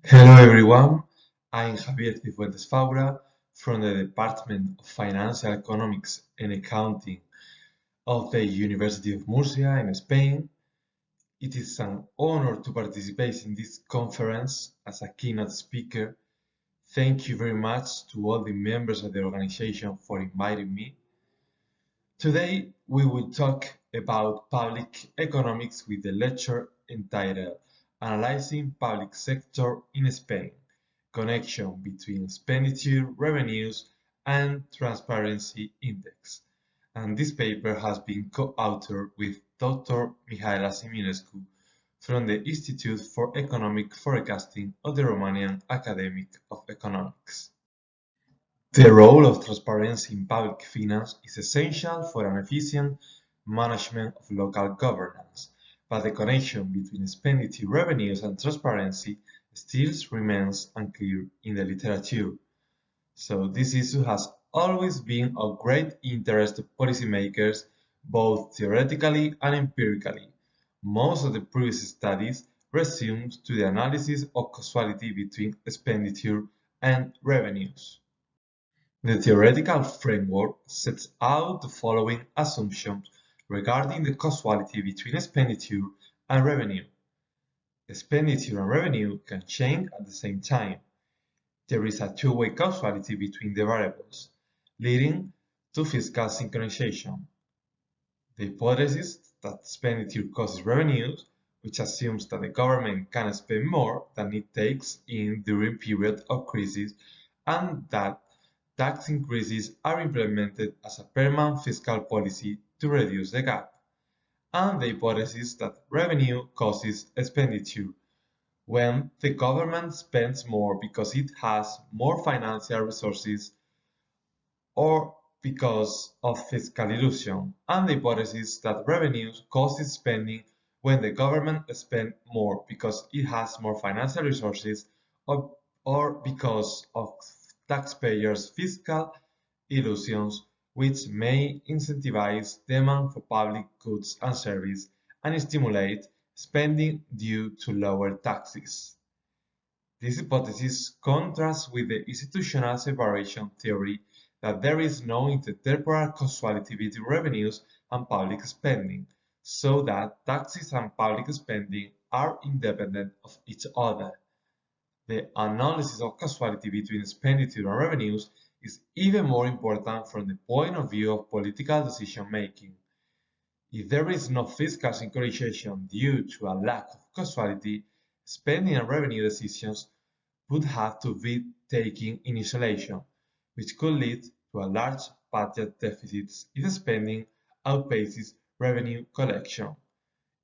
Hello everyone, I'm Javier Cifuentes-Faura from the Department of Financial Economics and Accounting of the University of Murcia in Spain. It is an honor to participate in this conference as a keynote speaker. Thank you very much to all the members of the organization for inviting me. Today we will talk about public economics with the lecture entitled Analyzing Public Sector in Spain, Connection between Expenditure, Revenues, and Transparency Index. And this paper has been co-authored with Dr. Mihaela Siminescu from the Institute for Economic Forecasting of the Romanian Academy of Economics. The role of transparency in public finance is essential for an efficient management of local governance, but the connection between expenditure revenues and transparency still remains unclear in the literature. So this issue has always been of great interest to policymakers, both theoretically and empirically. Most of the previous studies resumed to the analysis of causality between expenditure and revenues. The theoretical framework sets out the following assumptions regarding the causality between expenditure and revenue. Expenditure and revenue can change at the same time. There is a two-way causality between the variables, leading to fiscal synchronization. The hypothesis that expenditure causes revenues, which assumes that the government can spend more than it takes in during periods of crisis, and that tax increases are implemented as a permanent fiscal policy to reduce the gap, and the hypothesis that revenue causes expenditure, when the government spends more because it has more financial resources or because of fiscal illusion, and the hypothesis that revenues causes spending when the government spends more because it has more financial resources or because of taxpayers' fiscal illusions, which may incentivize demand for public goods and services and stimulate spending due to lower taxes. This hypothesis contrasts with the institutional separation theory that there is no intertemporal causality between revenues and public spending, so that taxes and public spending are independent of each other. The analysis of causality between expenditure and revenues is even more important from the point of view of political decision-making. If there is no fiscal synchronization due to a lack of causality, spending and revenue decisions would have to be taken in isolation, which could lead to a large budget deficit if spending outpaces revenue collection.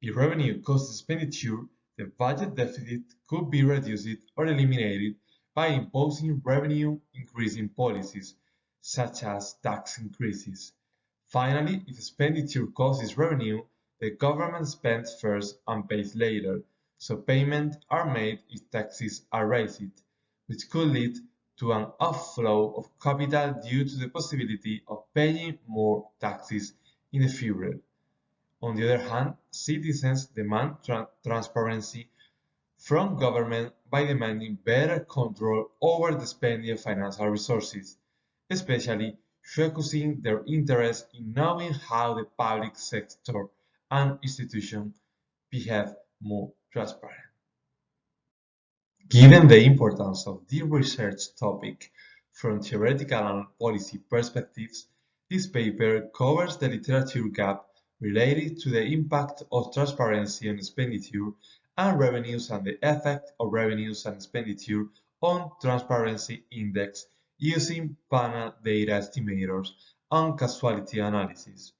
If revenue causes expenditure, the budget deficit could be reduced or eliminated by imposing revenue-increasing policies, such as tax increases. Finally, if expenditure causes revenue, the government spends first and pays later, so payments are made if taxes are raised, which could lead to an outflow of capital due to the possibility of paying more taxes in the future. On the other hand, citizens demand transparency from government by demanding better control over the spending of financial resources, especially focusing their interest in knowing how the public sector and institutions behave more transparent. Given the importance of this research topic from theoretical and policy perspectives, this paper covers the literature gap related to the impact of transparency on expenditure and revenues and the effect of revenues and expenditure on transparency index using panel data estimators and causality analysis.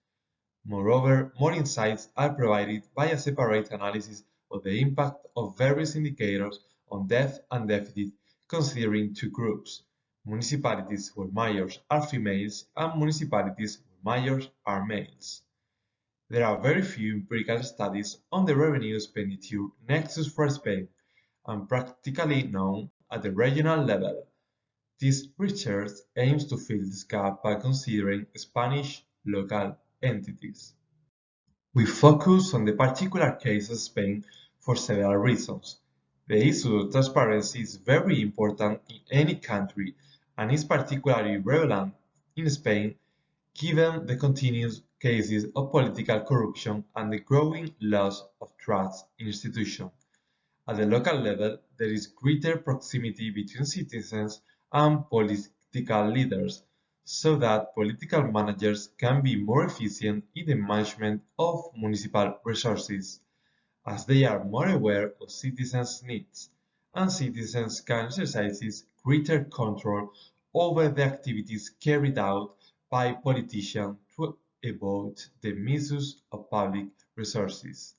Moreover, more insights are provided by a separate analysis of the impact of various indicators on debt and deficit, considering two groups: municipalities where mayors are females and municipalities where mayors are males. There are very few empirical studies on the revenue-expenditure nexus for Spain, and practically none at the regional level. This research aims to fill this gap by considering Spanish local entities. We focus on the particular case of Spain for several reasons. The issue of transparency is very important in any country and is particularly relevant in Spain given the continuous cases of political corruption and the growing loss of trust in institutions. At the local level, there is greater proximity between citizens and political leaders, so that political managers can be more efficient in the management of municipal resources, as they are more aware of citizens' needs, and citizens can exercise greater control over the activities carried out by politicians to avoid the misuse of public resources.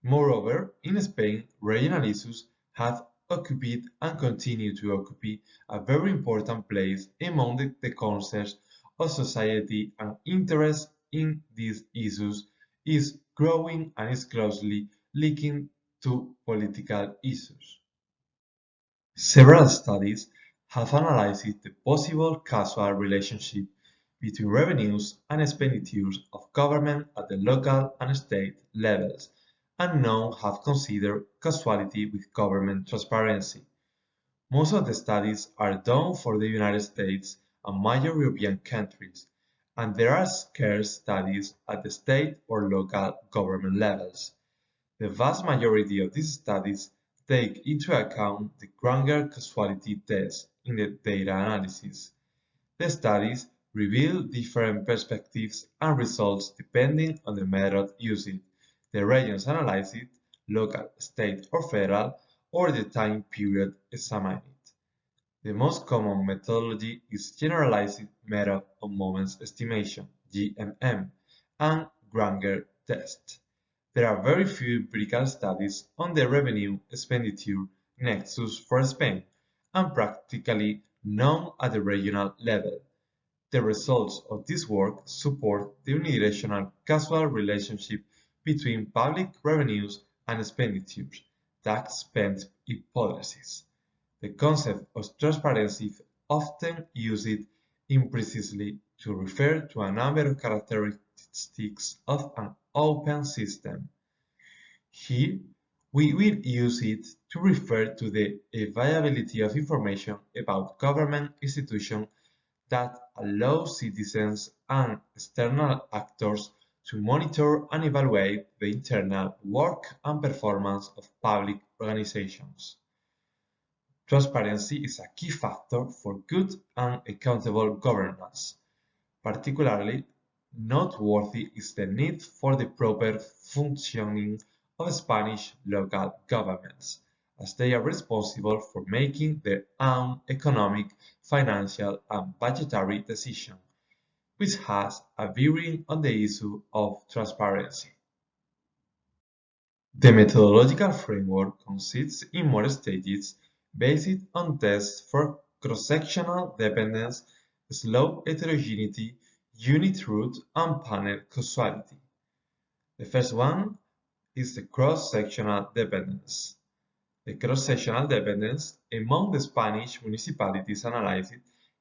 Moreover, in Spain, regional issues have occupied and continue to occupy a very important place among the concerns of society, and interest in these issues is growing and is closely linked to political issues. Several studies have analyzed the possible causal relationship between revenues and expenditures of government at the local and state levels, and none have considered causality with government transparency. Most of the studies are done for the United States and major European countries, and there are scarce studies at the state or local government levels. The vast majority of these studies take into account the Granger causality test in the data analysis. The studies reveal different perspectives and results depending on the method used, the regions analyzed, local, state or federal, or the time period examined. The most common methodology is Generalized Method of Moments Estimation (GMM) and Granger test. There are very few empirical studies on the revenue-expenditure nexus for Spain, and practically none at the regional level. The results of this work support the unidirectional causal relationship between public revenues and expenditures, tax spent hypothesis. The concept of transparency is often used imprecisely to refer to a number of characteristics of an open system. Here, we will use it to refer to the availability of information about government institutions that allow citizens and external actors to monitor and evaluate the internal work and performance of public organizations. Transparency is a key factor for good and accountable governance. Particularly noteworthy is the need for the proper functioning of Spanish local governments, as they are responsible for making their own economic, financial, and budgetary decisions, which has a bearing on the issue of transparency. The methodological framework consists in more stages based on tests for cross-sectional dependence, slope heterogeneity, unit root, and panel causality. The first one is the cross-sectional dependence. The cross-sectional dependence among the Spanish municipalities analyzed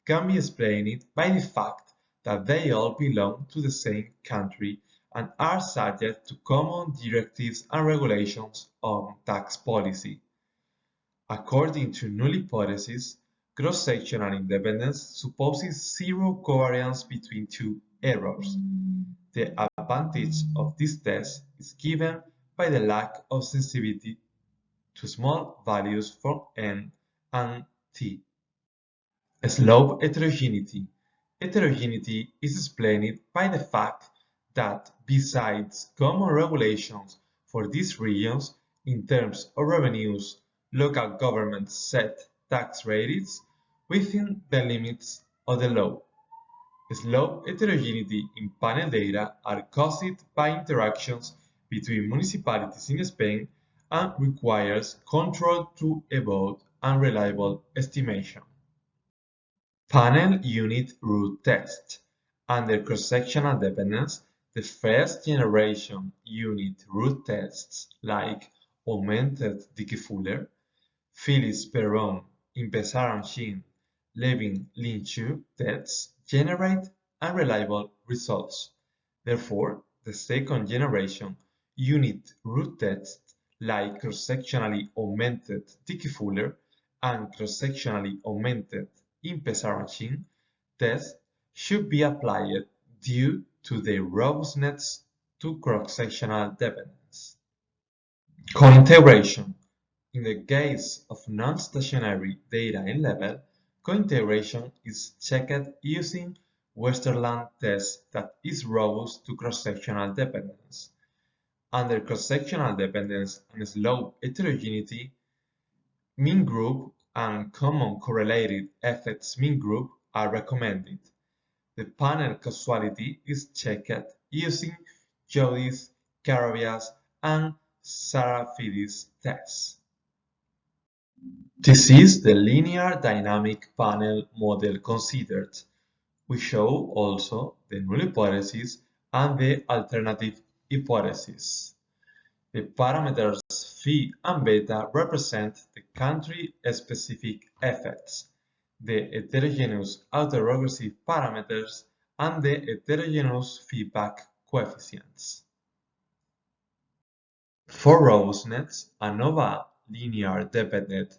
can be explained by the fact that they all belong to the same country and are subject to common directives and regulations on tax policy. According to null hypothesis, cross-sectional independence supposes zero covariance between two errors. The advantage of this test is given by the lack of sensitivity to small values for n and t. Slope heterogeneity. Heterogeneity is explained by the fact that besides common regulations for these regions in terms of revenues, local governments set tax rates within the limits of the law. Slope heterogeneity in panel data are caused by interactions between municipalities in Spain and requires control to avoid unreliable estimation. Panel unit root test. Under cross-sectional dependence, the first generation unit root tests like Augmented Dickey-Fuller, Phillips-Perron, Impesaran-Shin, Levin-Lin-Chu tests generate unreliable results. Therefore, the second generation unit root tests like cross-sectionally augmented Dickey-Fuller and cross-sectionally augmented Impey-Sarrazin tests should be applied due to their robustness to cross-sectional dependence. Co-integration. In the case of non-stationary data in level, co-integration is checked using Westerland test that is robust to cross-sectional dependence. Under cross-sectional dependence and slope heterogeneity, mean group and common correlated effects mean group are recommended. The panel causality is checked using Jodis, Carabias, and Sarafidis tests. This is the linear dynamic panel model considered. We show also the null hypothesis and the alternative hypothesis. The parameters phi and beta represent the country-specific effects, the heterogeneous autoregressive parameters, and the heterogeneous feedback coefficients. For robustness, ANOVA linear dependent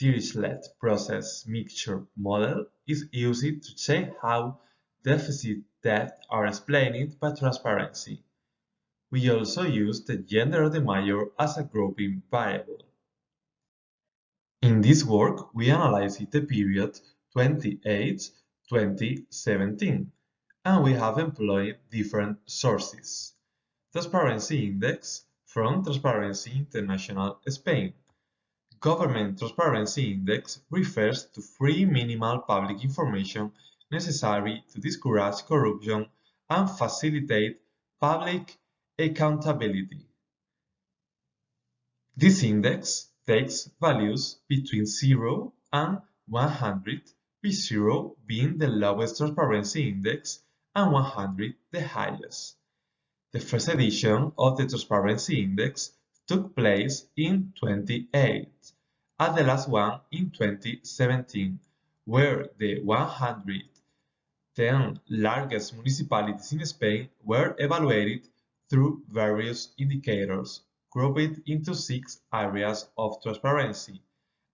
Dirichlet process mixture model is used to check how deficit depth are explained by transparency. We also use the gender of the major as a grouping variable. In this work, we analyzed the period 2008-2017, and we have employed different sources. Transparency Index from Transparency International Spain. Government Transparency Index refers to free minimal public information necessary to discourage corruption and facilitate public accountability. This index takes values between 0 and 100, with 0 being the lowest transparency index and 100 the highest. The first edition of the Transparency Index took place in 2008, and the last one in 2017, where the 110 largest municipalities in Spain were evaluated through various indicators, grouped into 6 areas of transparency: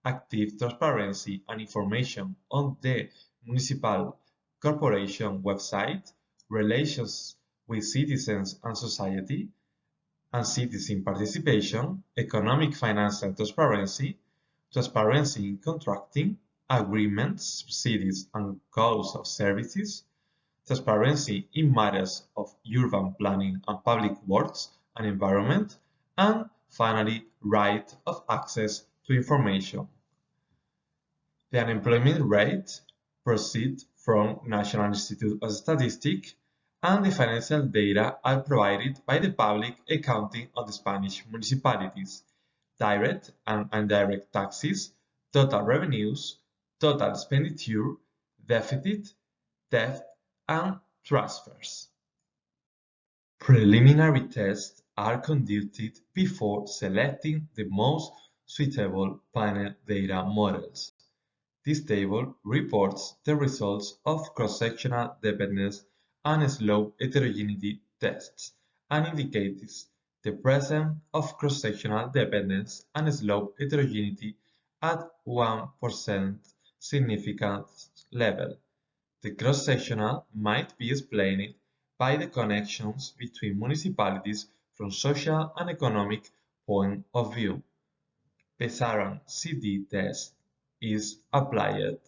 active transparency and information on the municipal corporation website, relations with citizens and society, and citizen participation, economic financial transparency, transparency in contracting, agreements, subsidies and costs of services, transparency in matters of urban planning and public works and environment, and finally, right of access to information. The unemployment rate proceeds from National Institute of Statistics, and the financial data are provided by the public accounting of the Spanish municipalities, direct and indirect taxes, total revenues, total expenditure, deficit, debt, and transfers. Preliminary tests are conducted before selecting the most suitable panel data models. This table reports the results of cross-sectional dependence and slope heterogeneity tests and indicates the presence of cross-sectional dependence and slope heterogeneity at 1% significance level. The cross-sectional might be explained by the connections between municipalities from social and economic point of view. Pesaran CD test is applied.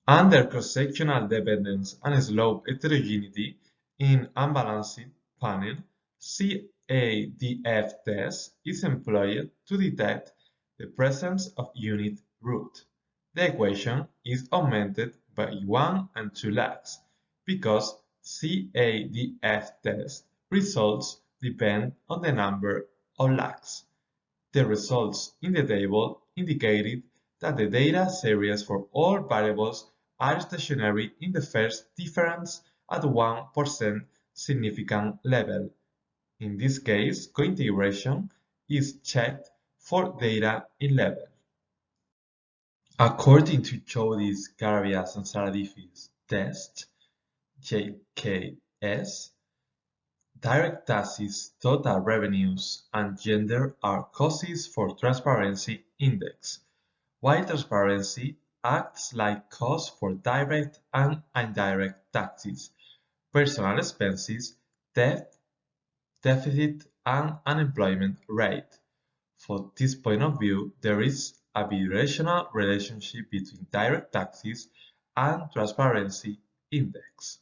Under cross-sectional dependence and slope heterogeneity in unbalanced panel, CADF test is employed to detect the presence of unit root. The equation is augmented by 1 and 2 lags, because CADF test results depend on the number of lags. The results in the table indicated that the data series for all variables are stationary in the first difference at 1% significant level. In this case, co-integration is checked for data in level. According to Jodis, Carabias, and Sarafidis test, JKS, Direct taxes, total revenues, and gender are causes for transparency index, while transparency acts like cause for direct and indirect taxes, personal expenses, debt, deficit, and unemployment rate. From this point of view, there is a bidirectional relationship between direct taxes and transparency index.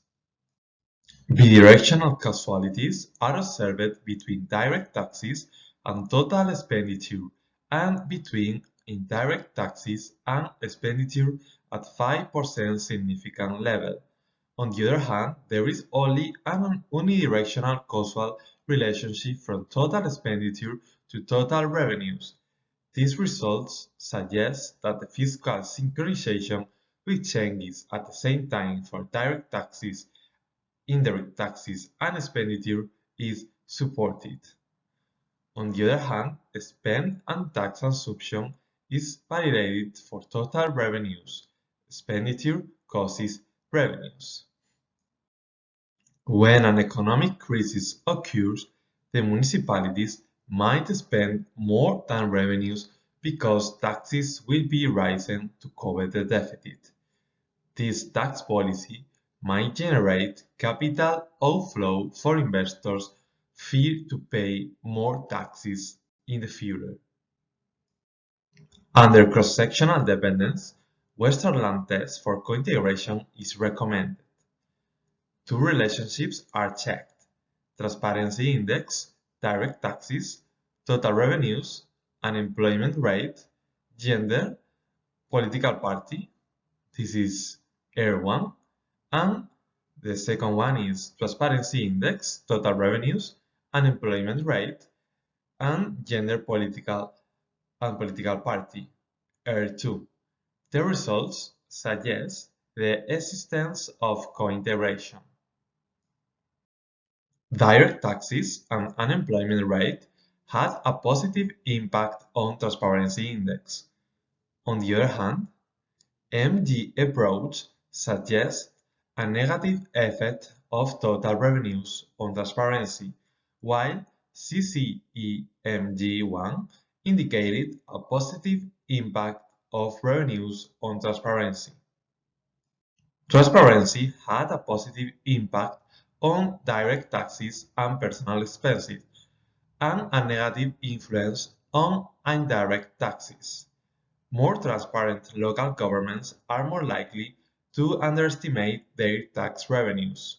Bidirectional causalities are observed between direct taxes and total expenditure and between indirect taxes and expenditure at 5% significant level. On the other hand, there is only an unidirectional causal relationship from total expenditure to total revenues. These results suggest that the fiscal synchronization with changes at the same time for direct taxes, indirect taxes, and expenditure is supported. On the other hand, spend and tax assumption is validated for total revenues. Expenditure causes revenues. When an economic crisis occurs, the municipalities might spend more than revenues because taxes will be risen to cover the deficit. This tax policy might generate capital outflow for investors fear to pay more taxes in the future. Under cross-sectional dependence, Westerland test for co-integration is recommended. Two relationships are checked: transparency index, direct taxes, total revenues, unemployment rate, gender, political party. This is R1. And the second one is transparency index, total revenues, unemployment rate, and gender political and political party, R2. The results suggest the existence of co-integration. Direct taxes and unemployment rate had a positive impact on transparency index. On the other hand, MG approach suggests a negative effect of total revenues on transparency, while CCEMG1 indicated a positive impact of revenues on transparency. Transparency had a positive impact on direct taxes and personal expenses, and a negative influence on indirect taxes. More transparent local governments are more likely to underestimate their tax revenues.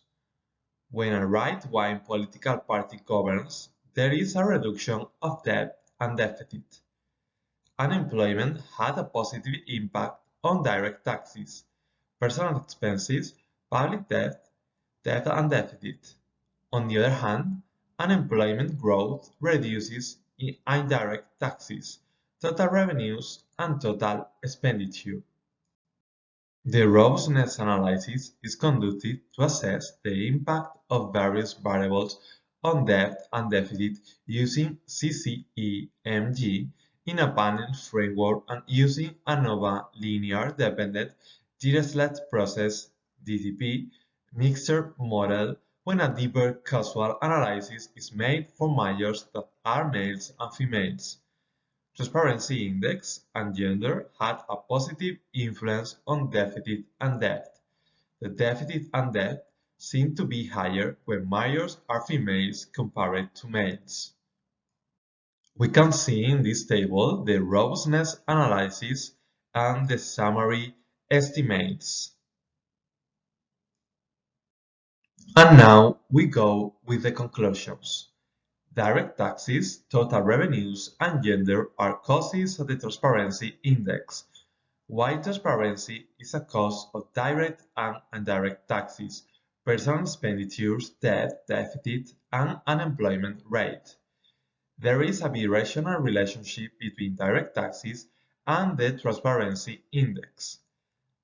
When a right-wing political party governs, there is a reduction of debt and deficit. Unemployment had a positive impact on direct taxes, personal expenses, public debt, debt and deficit. On the other hand, unemployment growth reduces indirect taxes, total revenues, and total expenditure. The robustness analysis is conducted to assess the impact of various variables on debt and deficit using CCEMG in a panel framework and using ANOVA linear dependent Dirichlet process (DDP) mixture model when a deeper causal analysis is made for majors that are males and females. Transparency index and gender had a positive influence on deficit and debt. The deficit and debt seem to be higher when majors are females compared to males. We can see in this table the robustness analysis and the summary estimates. And now we go with the conclusions. Direct taxes, total revenues, and gender are causes of the transparency index, while transparency is a cause of direct and indirect taxes, personal expenditures, debt, deficit, and unemployment rate. There is a bidirectional relationship between direct taxes and the transparency index.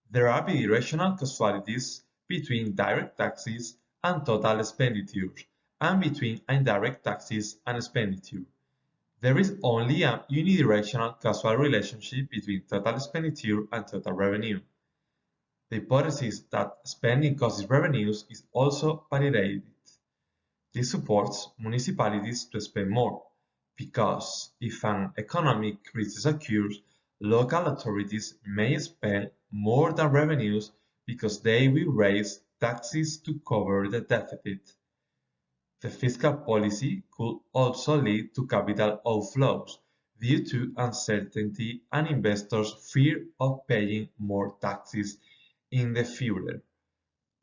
There are bidirectional causalities between direct taxes and total expenditures, and between indirect taxes and expenditure. There is only a unidirectional causal relationship between total expenditure and total revenue. The hypothesis that spending causes revenues is also validated. This supports municipalities to spend more, because if an economic crisis occurs, local authorities may spend more than revenues because they will raise taxes to cover the deficit. The fiscal policy could also lead to capital outflows due to uncertainty and investors' fear of paying more taxes in the future.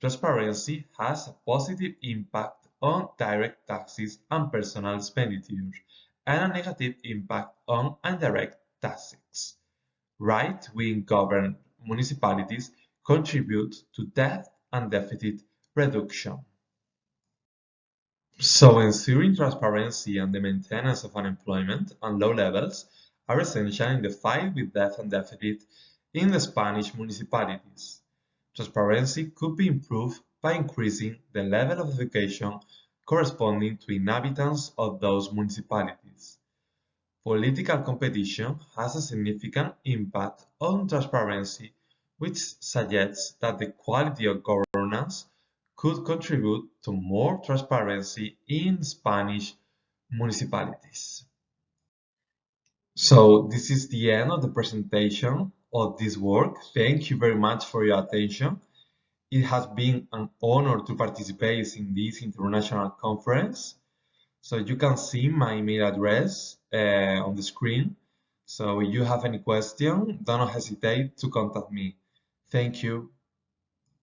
Transparency has a positive impact on direct taxes and personal expenditures, and a negative impact on indirect taxes. Right-wing governed municipalities contribute to debt and deficit reduction. So ensuring transparency and the maintenance of unemployment and low levels are essential in the fight with debt and deficit in the Spanish municipalities. Transparency could be improved by increasing the level of education corresponding to inhabitants of those municipalities. Political competition has a significant impact on transparency, which suggests that the quality of governance could contribute to more transparency in Spanish municipalities. So this is the end of the presentation of this work. Thank you very much for your attention. It has been an honor to participate in this international conference. So you can see my email address on the screen. So if you have any question, don't hesitate to contact me. Thank you.